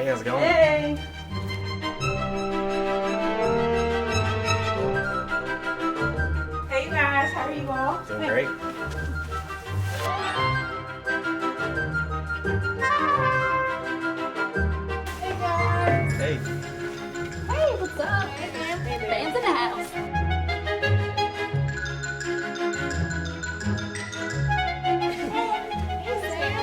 Hey, how's it going? Hey! Hey guys, how are you all? Doing great. Hey guys! Hey. Hey, what's up? Hey, man. Fans in the house. Hey, Sam.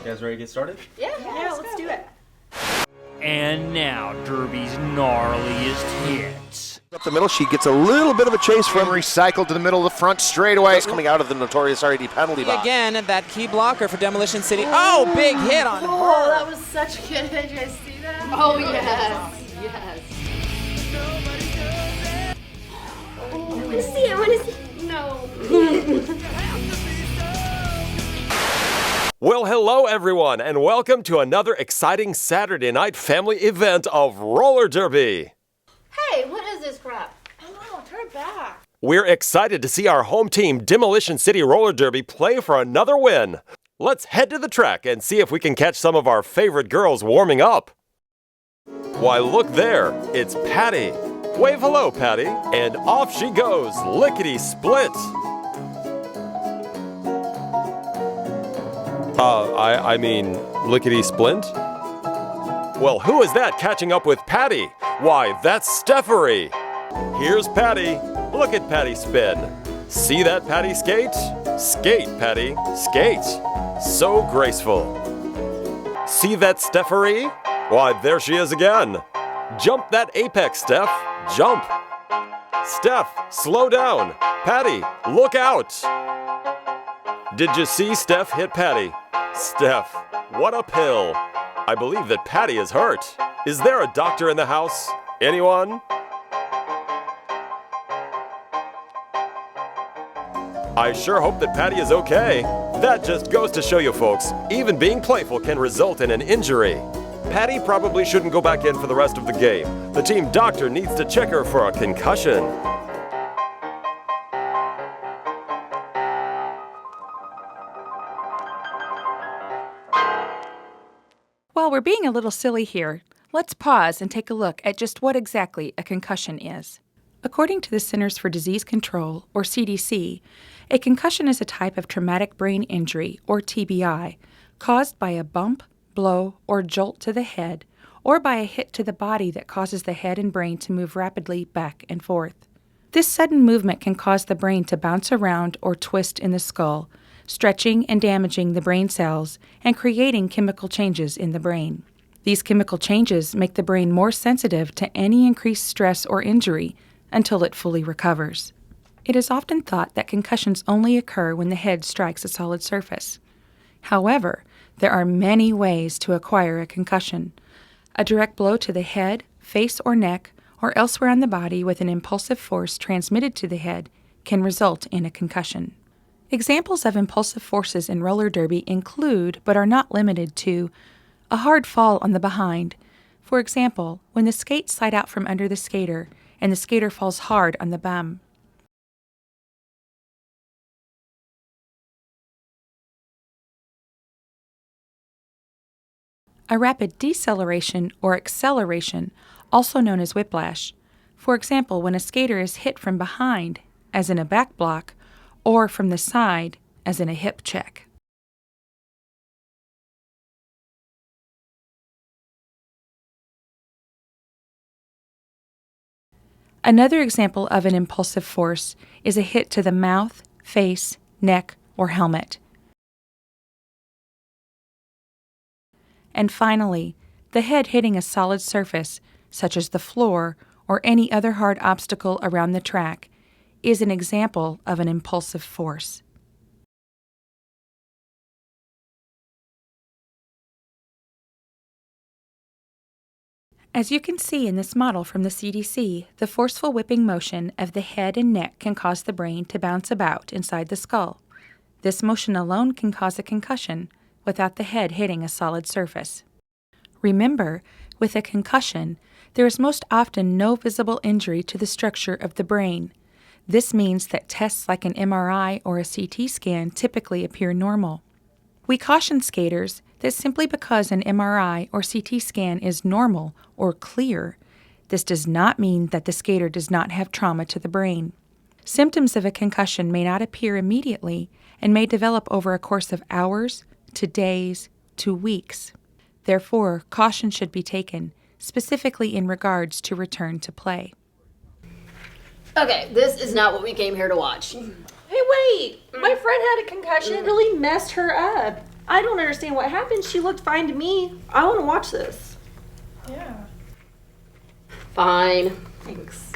You guys ready to get started? Yeah, Let's do it. And now, Derby's gnarliest hits. Up the middle, she gets a little bit of a chase from Recycled to the middle of the front straightaway. coming out of the notorious RAD penalty box. Again, that key blocker for Demolition City. Oh, big hit on Oh, her. that was such good. Did you guys see that? Oh, yes. Yes. I want to see it. I want to see it. No. Well, hello everyone, and welcome to another exciting Saturday night family event of Roller Derby. Hey, what is this crap? Oh, turn it back. We're excited to see our home team, Demolition City Roller Derby, play for another win. Let's head to the track and see if we can catch some of our favorite girls warming up. Why, look there, it's Patty. Wave hello, Patty, and off she goes, lickety-split. I mean, lickety-splint? Well, who is that catching up with Patty? Why, that's Steffery. Here's Patty. Look at Patty spin. See that Patty skate? Skate, Patty, skate. So graceful. See that Steffery? Why, there she is again. Jump that apex, Steph. Jump. Steph, slow down. Patty, look out. Did you see Steph hit Patty? Steph, what a pill. I believe that Patty is hurt. Is there a doctor in the house? Anyone? I sure hope that Patty is okay. That just goes to show you folks, even being playful can result in an injury. Patty probably shouldn't go back in for the rest of the game. The team doctor needs to check her for a concussion. While we're being a little silly here, let's pause and take a look at just what exactly a concussion is. According to the Centers for Disease Control, or CDC, a concussion is a type of traumatic brain injury, or TBI, caused by a bump, blow, or jolt to the head, or by a hit to the body that causes the head and brain to move rapidly back and forth. This sudden movement can cause the brain to bounce around or twist in the skull, stretching and damaging the brain cells and creating chemical changes in the brain. These chemical changes make the brain more sensitive to any increased stress or injury until it fully recovers. It is often thought that concussions only occur when the head strikes a solid surface. However, there are many ways to acquire a concussion. A direct blow to the head, face, or neck, or elsewhere on the body with an impulsive force transmitted to the head can result in a concussion. Examples of impulsive forces in roller derby include, but are not limited to, a hard fall on the behind. For example, when the skates slide out from under the skater and the skater falls hard on the bum. A rapid deceleration or acceleration, also known as whiplash. For example, when a skater is hit from behind, as in a back block, or from the side, as in a hip check. Another example of an impulsive force is a hit to the mouth, face, neck, or helmet. And finally, the head hitting a solid surface, such as the floor or any other hard obstacle around the track, is an example of an impulsive force. As you can see in this model from the CDC, the forceful whipping motion of the head and neck can cause the brain to bounce about inside the skull. This motion alone can cause a concussion without the head hitting a solid surface. Remember, with a concussion, there is most often no visible injury to the structure of the brain. This means that tests like an MRI or a CT scan typically appear normal. We caution skaters that simply because an MRI or CT scan is normal or clear, this does not mean that the skater does not have trauma to the brain. Symptoms of a concussion may not appear immediately and may develop over a course of hours to days to weeks. Therefore, caution should be taken, specifically in regards to return to play. Okay, this is not what we came here to watch. Hey, wait! My friend had a concussion. It really messed her up. I don't understand what happened. She looked fine to me. I want to watch this. Yeah. Fine. Thanks.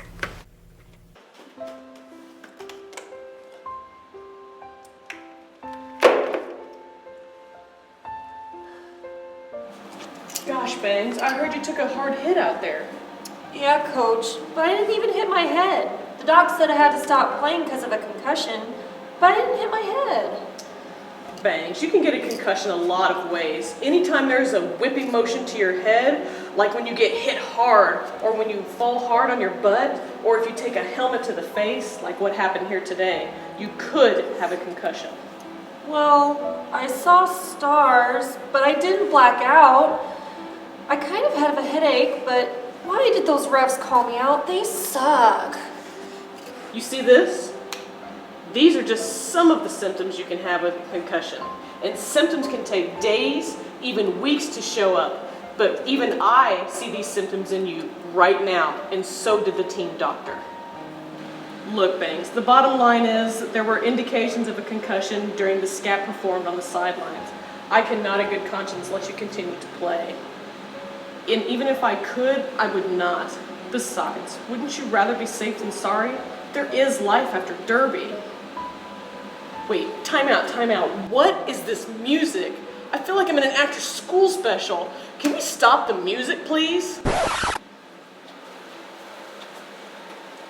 Gosh, Bangs, I heard you took a hard hit out there. Yeah, coach, but I didn't even hit my head. The doc said I had to stop playing because of a concussion, but I didn't hit my head. Bangs, you can get a concussion a lot of ways. Anytime there's a whipping motion to your head, like when you get hit hard, or when you fall hard on your butt, or if you take a helmet to the face, like what happened here today, you could have a concussion. Well, I saw stars, but I didn't black out. I kind of had a headache, but why did those refs call me out? They suck. You see this? These are just some of the symptoms you can have with a concussion. And symptoms can take days, even weeks to show up. But even I see these symptoms in you right now, and so did the team doctor. Look, Banks, the bottom line is that there were indications of a concussion during the scat performed on the sidelines. I cannot in good conscience let you continue to play. And even if I could, I would not. Besides, wouldn't you rather be safe than sorry? There is life after Derby. Wait, time out. What is this music? I feel like I'm in an after school special. Can we stop the music, please?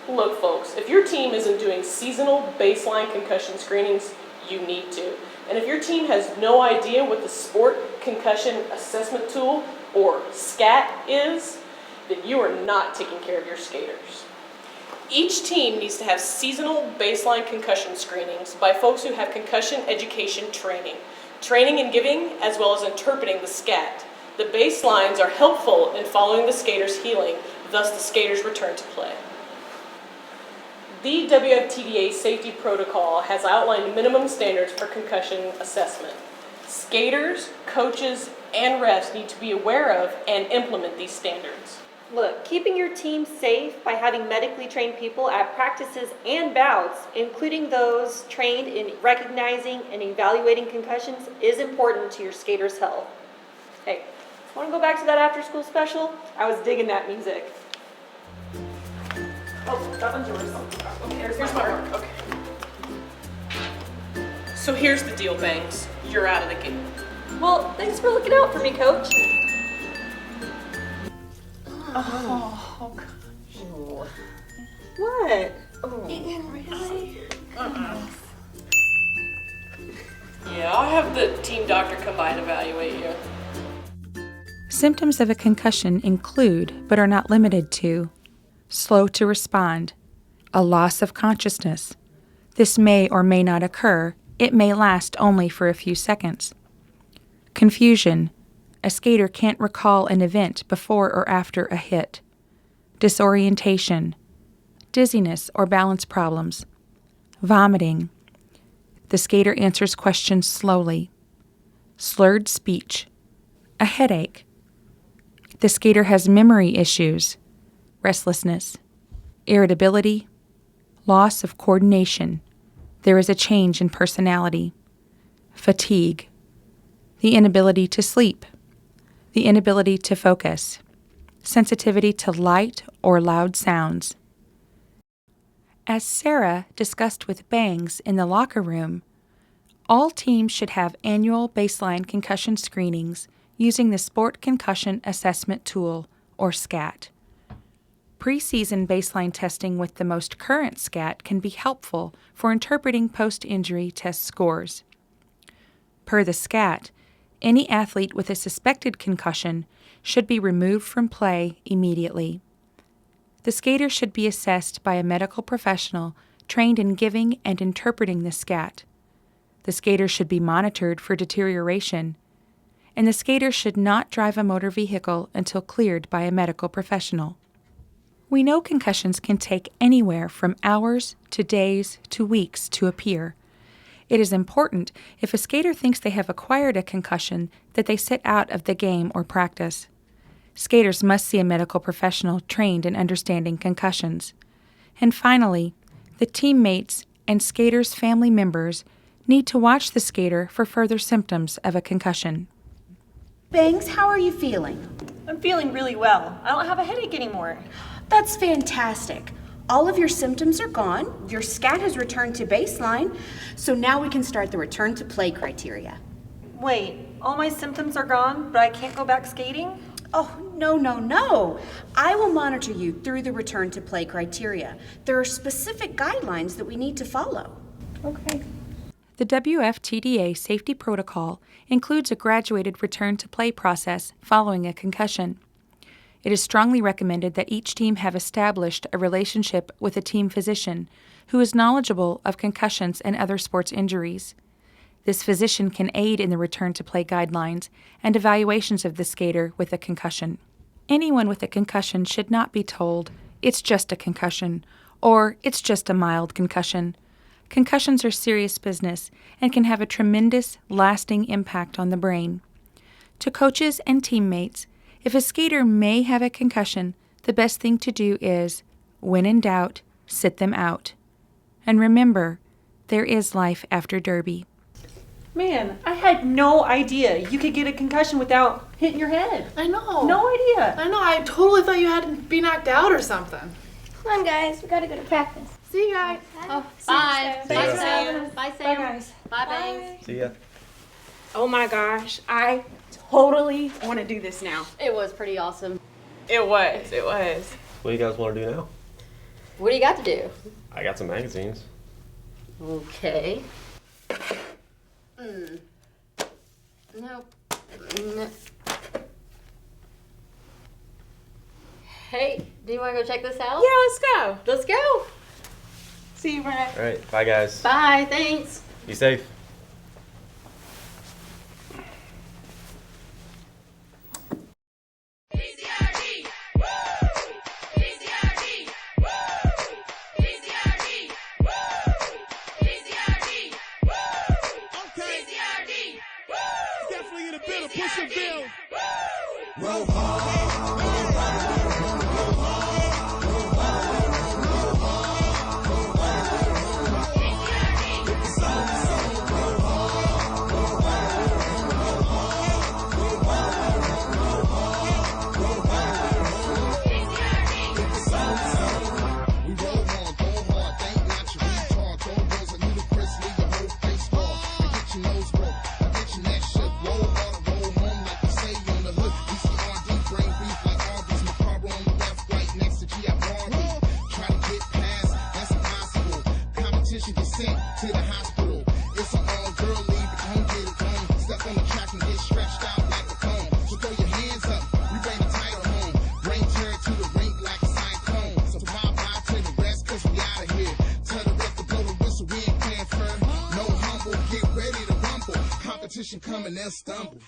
Look, folks, if your team isn't doing seasonal baseline concussion screenings, you need to. And if your team has no idea what the Sport Concussion Assessment Tool, or SCAT, is, then you are not taking care of your skaters. Each team needs to have seasonal baseline concussion screenings by folks who have concussion education training and giving, as well as interpreting the SCAT. The baselines are helpful in following the skater's healing, thus the skater's return to play. The WFTDA safety protocol has outlined minimum standards for concussion assessment. Skaters, coaches, and refs need to be aware of and implement these standards. Look, keeping your team safe by having medically trained people at practices and bouts, including those trained in recognizing and evaluating concussions, is important to your skaters' health. Hey, want to go back to that after-school special? I was digging that music. Oh, that one's yours. Okay, here's my mark. Okay. So here's the deal, Banks. You're out of the game. Well, thanks for looking out for me, Coach. Oh gosh. What? Yeah, I'll have the team doctor come by and evaluate you. Symptoms of a concussion include, but are not limited to, slow to respond, a loss of consciousness. This may or may not occur. It may last only for a few seconds. Confusion. A skater can't recall an event before or after a hit. Disorientation. Dizziness or balance problems. Vomiting. The skater answers questions slowly. Slurred speech. A headache. The skater has memory issues. Restlessness. Irritability. Loss of coordination. There is a change in personality. Fatigue. The inability to sleep. The inability to focus. Sensitivity to light or loud sounds. As Sarah discussed with Bangs in the locker room, all teams should have annual baseline concussion screenings using the Sport Concussion Assessment Tool, or SCAT. Pre-season baseline testing with the most current SCAT can be helpful for interpreting post-injury test scores. Per the SCAT, any athlete with a suspected concussion should be removed from play immediately. The skater should be assessed by a medical professional trained in giving and interpreting the scat. The skater should be monitored for deterioration, and the skater should not drive a motor vehicle until cleared by a medical professional. We know concussions can take anywhere from hours to days to weeks to appear. It is important, if a skater thinks they have acquired a concussion, that they sit out of the game or practice. Skaters must see a medical professional trained in understanding concussions. And finally, the teammates and skaters' family members need to watch the skater for further symptoms of a concussion. Bangs, how are you feeling? I'm feeling really well. I don't have a headache anymore. That's fantastic. All of your symptoms are gone, your scat has returned to baseline, so now we can start the return to play criteria. Wait, all my symptoms are gone, but I can't go back skating? Oh, no. I will monitor you through the return to play criteria. There are specific guidelines that we need to follow. Okay. The WFTDA safety protocol includes a graduated return to play process following a concussion. It is strongly recommended that each team have established a relationship with a team physician who is knowledgeable of concussions and other sports injuries. This physician can aid in the return to play guidelines and evaluations of the skater with a concussion. Anyone with a concussion should not be told, "It's just a concussion," or "It's just a mild concussion." Concussions are serious business and can have a tremendous, lasting impact on the brain. To coaches and teammates, if a skater may have a concussion, the best thing to do is, when in doubt, sit them out. And remember, there is life after Derby. Man, I had no idea you could get a concussion without hitting your head. I know. No idea. I know. I totally thought you had to be knocked out or something. Come on, guys. We gotta go to practice. See you guys. Oh, bye. See ya. Bye, Sam. Bye, Sam. Bye, guys. Bye, Bangs. See ya. Oh my gosh, I totally want to do this now. It was pretty awesome. It was. What do you guys want to do now? What do you got to do? I got some magazines. Okay. No. Hey, do you want to go check this out? Yeah, let's go. Let's go. See you, Brad. All right, bye guys. Bye, thanks. Be safe. To the hospital, it's an all-girl league, but don't get it wrong. Step on the track and get stretched out like a cone. So throw your hands up, we bring the title home. Bring Jared to the rink like a cyclone. So bye-bye to the rest, cause we out of here. Tell the rest to blow the whistle, we ain't playing fair. No humble, get ready to rumble. Competition coming, they'll stumble.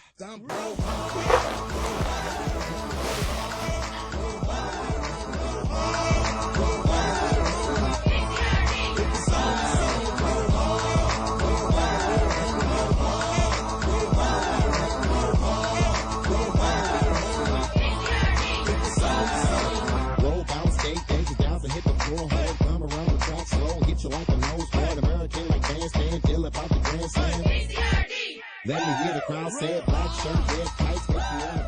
Let me hear the crowd say it, black shirt, red tights, make you wanna